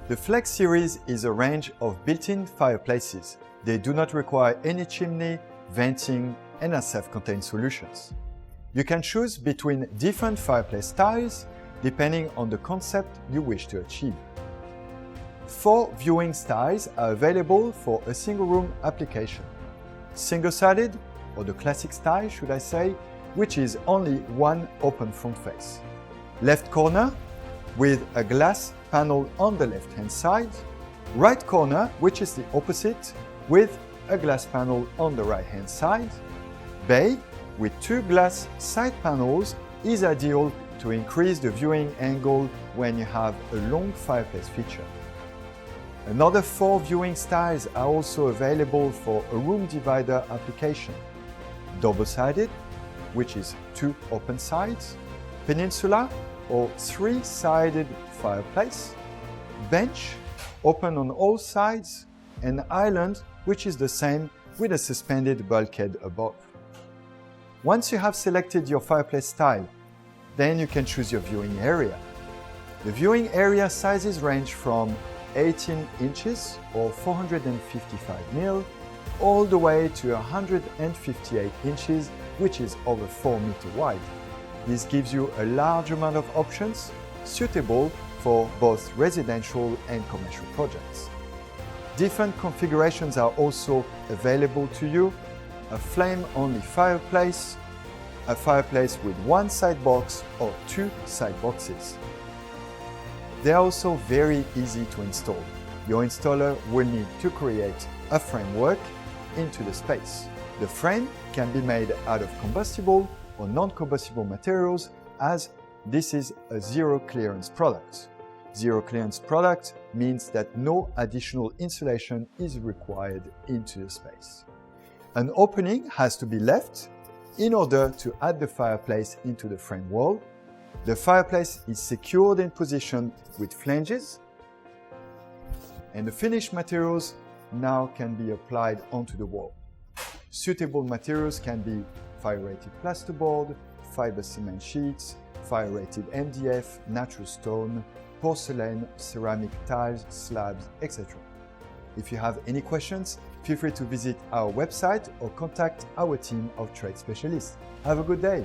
The Flex series is a range of built-in fireplaces. They do not require any chimney, venting, and are self-contained solutions. You can choose between different fireplace styles depending on the concept you wish to achieve. 4 viewing styles are available for a single-room application. Single-sided, or the classic style should I say, which is only one open front face. Left corner, with a glass panel on the left-hand side. Right corner, which is the opposite, with a glass panel on the right-hand side. Bay, with 2 glass side panels, is ideal to increase the viewing angle when you have a long fireplace feature. Another 4 viewing styles are also available for a room divider application. Double-sided, which is 2 open sides. Peninsula, or 3-sided fireplace. Bench, open on all sides. And island, which is the same with a suspended bulkhead above. Once you have selected your fireplace style, then you can choose your viewing area. The viewing area sizes range from 18 inches or 455 mm all the way to 158 inches, which is over 4 meters wide. This gives you a large amount of options suitable for both residential and commercial projects. Different configurations are also available to you: a flame-only fireplace, a fireplace with 1 side box or 2 side boxes. They are also very easy to install. Your installer will need to create a framework into the space. The frame can be made out of combustible or non-combustible materials, as this is a zero clearance product. Zero clearance product means that no additional insulation is required into the space. An opening has to be left in order to add the fireplace into the frame wall. The fireplace is secured in position with flanges, and the finished materials now can be applied onto the wall. Suitable materials can be fire-rated plasterboard, fiber cement sheets, fire-rated MDF, natural stone, porcelain, ceramic tiles, slabs, etc. If you have any questions, feel free to visit our website or contact our team of trade specialists. Have a good day!